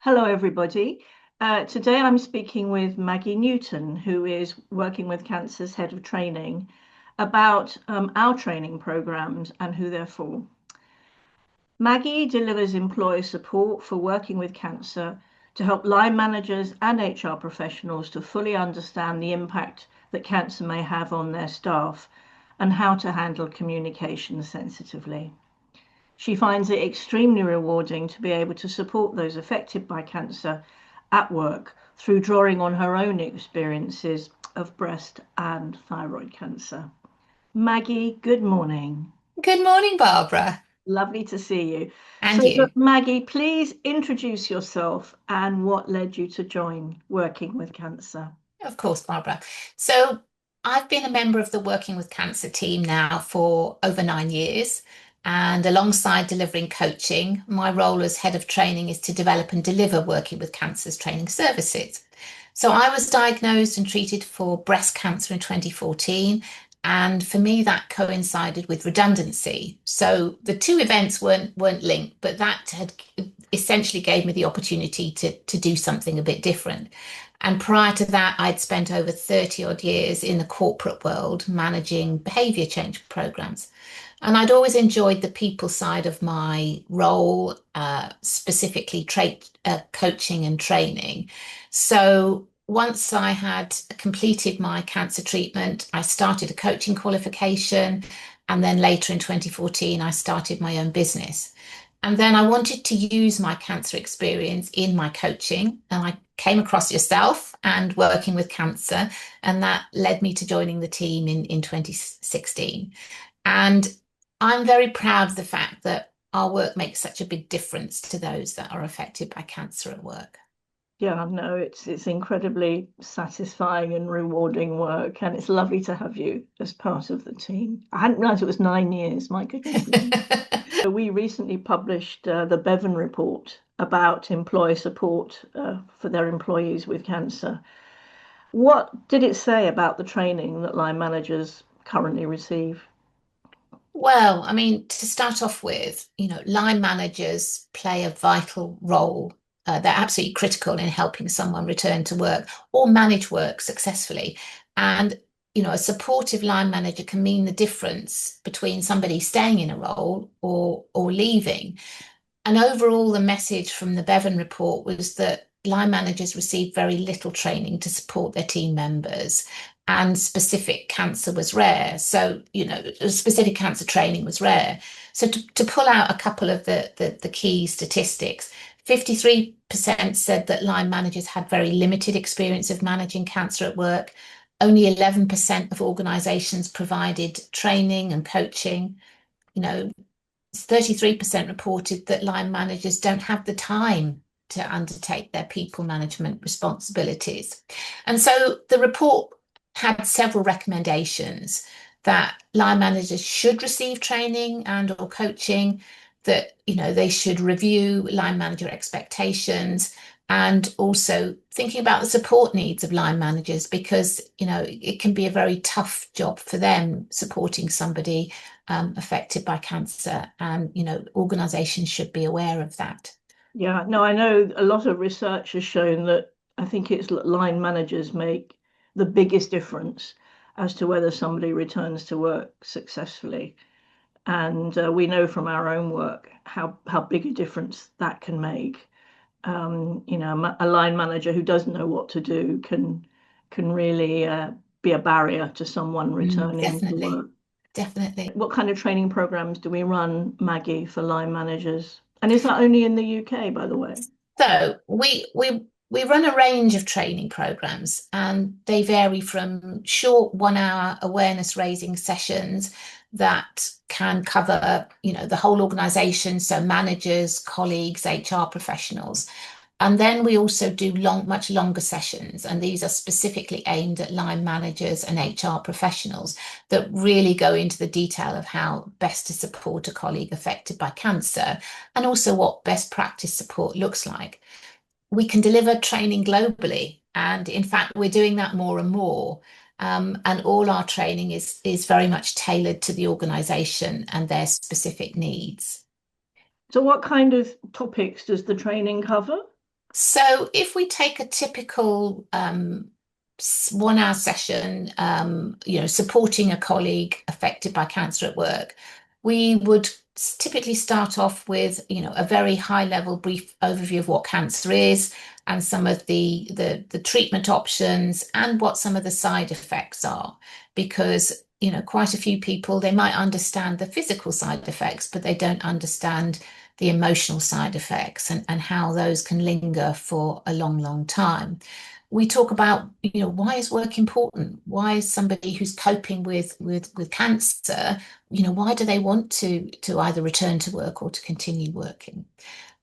Hello, everybody. Today I'm speaking with Maggie Newton, who is working with Cancer's Head of Training, about our training programs and who they're for. Maggie delivers employer support for working with cancer to help line managers and HR professionals to fully understand the impact that cancer may have on their staff and how to handle communication sensitively. She finds it extremely rewarding to be able to support those affected by cancer at work through drawing on her own experiences of breast and thyroid cancer. Maggie, good morning. Good morning, Barbara. Lovely to see you. And So, you. Maggie, please introduce yourself and what led you to join Working with Cancer. Of course, Barbara. So I've been a member of the Working with Cancer team now for over 9 years. And alongside delivering coaching, my role as head of training is to develop and deliver Working with Cancer's training services. So I was diagnosed and treated for breast cancer in 2014. And for me, that coincided with redundancy. So the two events weren't linked, but that had essentially gave me the opportunity to do something a bit different. And prior to that, I'd spent over 30 odd years in the corporate world managing behavior change programs. And I'd always enjoyed the people side of my role, specifically coaching and training. So once I had completed my cancer treatment, I started a coaching qualification. And then later in 2014, I started my own business. And then I wanted to use my cancer experience in my coaching. And I came across yourself and working with cancer. And that led me to joining the team in 2016. And I'm very proud of the fact that our work makes such a big difference to those that are affected by cancer at work. Yeah, no, it's incredibly satisfying and rewarding work, and it's lovely to have you as part of the team. I hadn't realized it was 9 years. My goodness me. We recently published the Bevan report about employer support for their employees with cancer. What did it say about the training that line managers currently receive? Well, I mean, to start off with, line managers play a vital role. They're absolutely critical in helping someone return to work or manage work successfully. And, a supportive line manager can mean the difference between somebody staying in a role or leaving. And overall, the message from the Bevan report was that line managers receive very little training to support their team members, and specific cancer was rare. So, specific cancer training was rare. So, to pull out a couple of the key statistics, 53% said that line managers had very limited experience of managing cancer at work. Only 11% of organizations provided training and coaching. You know, 33% reported that line managers don't have the time to undertake their people management responsibilities. And so the report had several recommendations that line managers should receive training and or coaching, that they should review line manager expectations, and also thinking about the support needs of line managers, because it can be a very tough job for them supporting somebody affected by cancer, and organizations should be aware of that. Yeah, no, I know a lot of research has shown that I think it's line managers make the biggest difference as to whether somebody returns to work successfully. And we know from our own work how big a difference that can make. A line manager who doesn't know what to do can really be a barrier to someone returning to Definitely, work. definitely. What kind of training programs do we run, Maggie, for line managers? And is that only in the UK, by the way? So we run a range of training programs, and they vary from short 1 hour awareness raising sessions that can cover, the whole organization, so managers, colleagues, HR professionals. And then we also do much longer sessions, and these are specifically aimed at line managers and HR professionals that really go into the detail of how best to support a colleague affected by cancer, and also what best practice support looks like. We can deliver training globally, and in fact, we're doing that more and more. And all our training is very much tailored to the organisation and their specific needs. So what kind of topics does the training cover? So if we take a typical 1 hour session, supporting a colleague affected by cancer at work, we would typically start off with, a very high level brief overview of what cancer is and some of the treatment options and what some of the side effects are. Because, quite a few people, they might understand the physical side effects, but they don't understand the emotional side effects and how those can linger for a long, long time. We talk about, why is work important? Why is somebody who's coping with cancer, why do they want to either return to work or to continue working?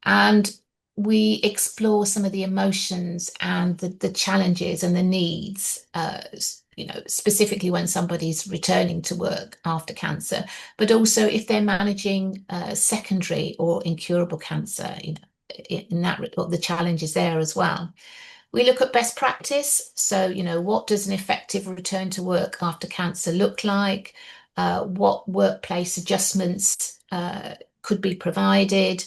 And we explore some of the emotions and the challenges and the needs, specifically when somebody's returning to work after cancer, but also if they're managing secondary or incurable cancer, in that the challenges there as well. We look at best practice. So, what does an effective return to work after cancer look like? What workplace adjustments could be provided?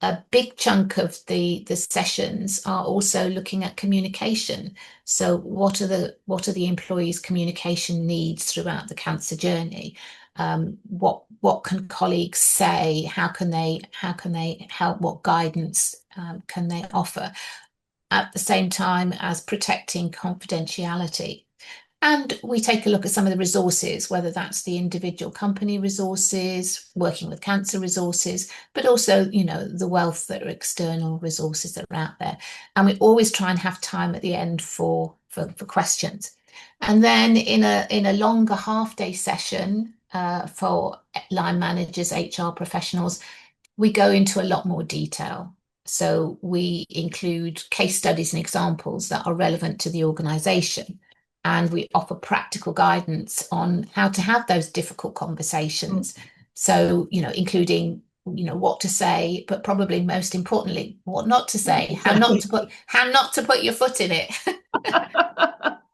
A big chunk of the sessions are also looking at communication. So what are the employees' communication needs throughout the cancer journey? What can colleagues say? How can they help? What guidance can they offer? At the same time as protecting confidentiality. And we take a look at some of the resources, whether that's the individual company resources, working with cancer resources, but also, the wealth that are external resources that are out there. And we always try and have time at the end for questions. And then in a longer half-day session for line managers, HR professionals, we go into a lot more detail. So we include case studies and examples that are relevant to the organisation. And we offer practical guidance on how to have those difficult conversations. So, including, what to say, but probably most importantly, what not to say, how not to put your foot in it.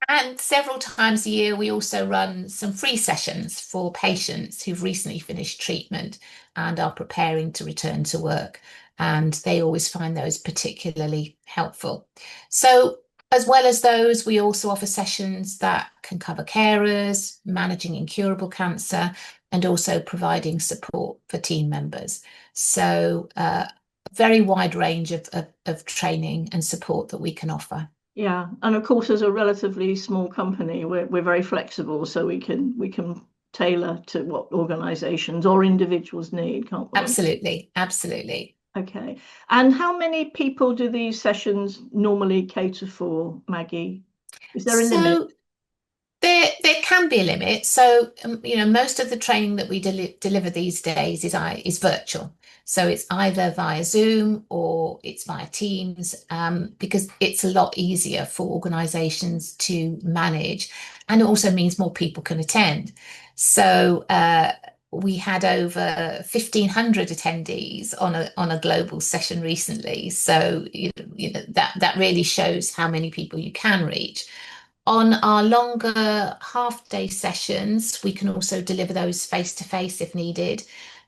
And several times a year, we also run some free sessions for patients who've recently finished treatment and are preparing to return to work. And they always find those particularly helpful. So, as well as those, we also offer sessions that can cover carers, managing incurable cancer, and also providing support for team members. So, a very wide range of training and support that we can offer. Yeah, and of course, as a relatively small company, we're very flexible, so we can tailor to what organizations or individuals need, can't we? Absolutely, absolutely. Okay. And how many people do these sessions normally cater for, Maggie? Is there a limit? So there can be a limit. So most of the training that we deliver these days is virtual. So it's either via Zoom or it's via Teams, because it's a lot easier for organisations to manage, and it also means more people can attend. So we had over 1,500 attendees on a global session recently. So that really shows how many people you can reach. On our longer half-day sessions, we can also deliver those face-to-face if needed.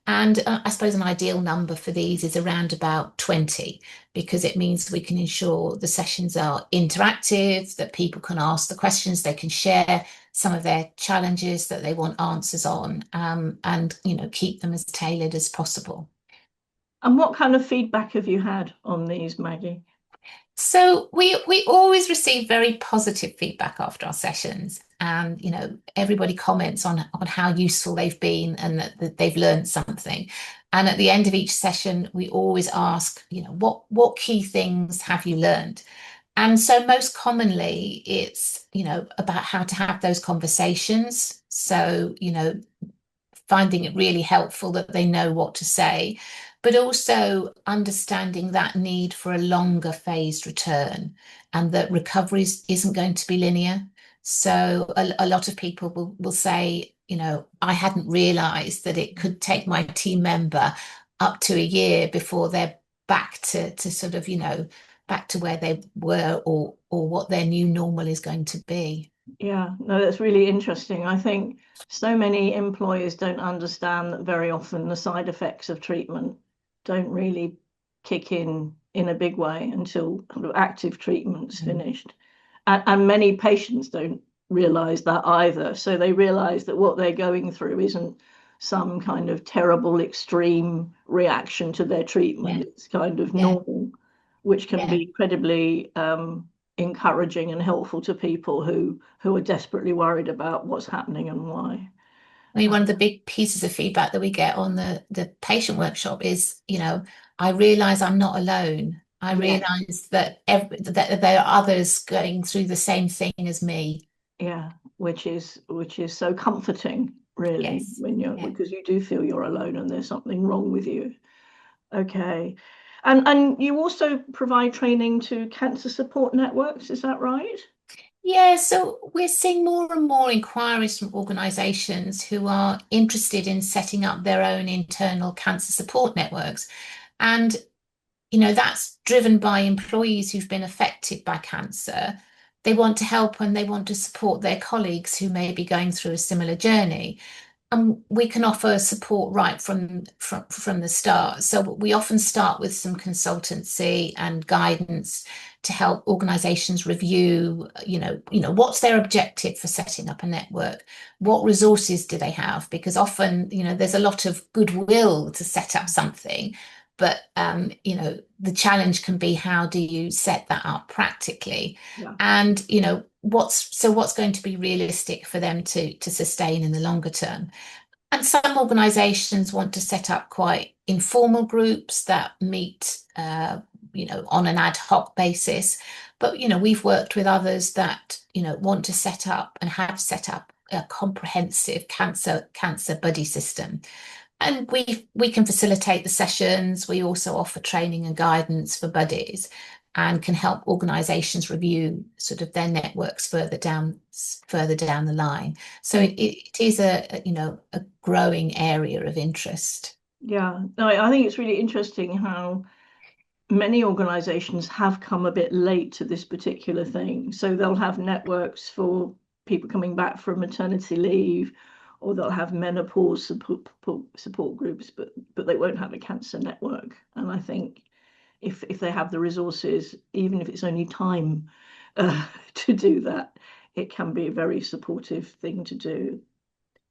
And I suppose an ideal number for these is around about 20, because it means we can ensure the sessions are interactive, that people can ask the questions, they can share some of their challenges that they want answers on, and keep them as tailored as possible. And what kind of feedback have you had on these, Maggie? So we always receive very positive feedback after our sessions, and everybody comments on how useful they've been and that they've learned something. And at the end of each session, we always ask, what key things have you learned? And so most commonly, it's about how to have those conversations. So finding it really helpful that they know what to say, but also understanding that need for a longer phased return, and that recovery isn't going to be linear. So a lot of people will say, I hadn't realized that it could take my team member up to a year before they're back to sort of, back to where they were, or what their new normal is going to be. Yeah, no, that's really interesting. I think so many employers don't understand that very often the side effects of treatment don't really kick in in a big way until sort of active treatment's finished. And many patients don't realize that either. So they realize that what they're going through isn't some kind of terrible extreme reaction to their treatment. Yeah, It's kind of yeah, normal, which can yeah. be incredibly encouraging and helpful to people who are desperately worried about what's happening and why. I mean, one of the big pieces of feedback that we get on the patient workshop is, I realize I'm not alone. I Yes, realize that there are others going through the same thing as me. yeah, which is so comforting, really, Yes. when you're Yeah. because you do feel you're alone and there's something wrong with you. Okay. And you also provide training to cancer support networks, is that right? Yeah, so we're seeing more and more inquiries from organisations who are interested in setting up their own internal cancer support networks. And, that's driven by employees who've been affected by cancer. They want to help and they want to support their colleagues who may be going through a similar journey. And we can offer support right from the start. So we often start with some consultancy and guidance to help organizations review, what's their objective for setting up a network? What resources do they have? Because often, there's a lot of goodwill to set up something, but the challenge can be how do you set that up practically? Yeah, And what's going to be realistic for them to sustain in the longer term? And some organizations want to set up quite informal groups that meet, on an ad hoc basis. But, we've worked with others that, want to set up and have set up a comprehensive cancer buddy system. And we can facilitate the sessions. We also offer training and guidance for buddies and can help organizations review sort of their networks further down the line. So it is a growing area of interest. yeah. No, I think it's really interesting how many organizations have come a bit late to this particular thing. So they'll have networks for people coming back from maternity leave, or they'll have menopause support groups, but they won't have a cancer network. And I think if they have the resources, even if it's only time to do that, it can be a very supportive thing to do.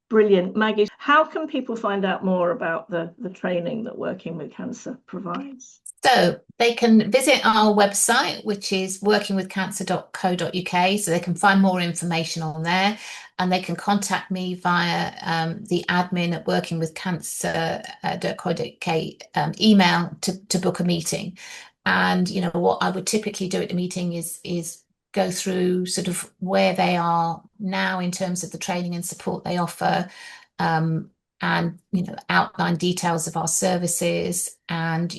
Brilliant. Maggie, how can people find out more about the training that Working with Cancer provides? So they can visit our website, which is workingwithcancer.co.uk. So they can find more information on there, and they can contact me via the admin at workingwithcancer.co.uk email to book a meeting. And what I would typically do at the meeting is go through sort of where they are now in terms of the training and support they offer. And outline details of our services, and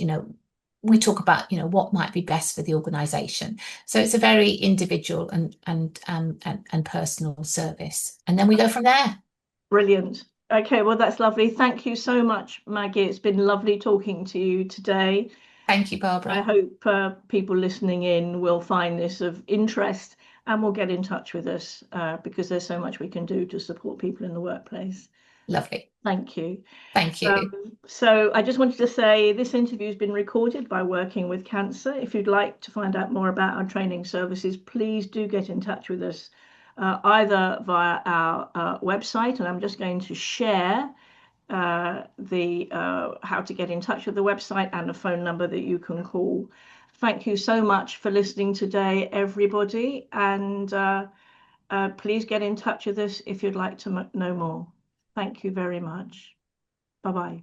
we talk about what might be best for the organization. So it's a very individual and personal service, and then we go from there. Brilliant. Okay, well, that's lovely. Thank you so much, Maggie. It's been lovely talking to you today. Thank you, I Barbara. hope people listening in will find this of interest and will get in touch with us because there's so much we can do to support people in the workplace. Lovely. Thank you. Thank you. So I just wanted to say this interview has been recorded by Working with Cancer. If you'd like to find out more about our training services, please do get in touch with us either via our website, and I'm just going to share the how to get in touch with the website and a phone number that you can call. Thank you so much for listening today, everybody, and please get in touch with us if you'd like to know more. Thank you very much. Bye bye.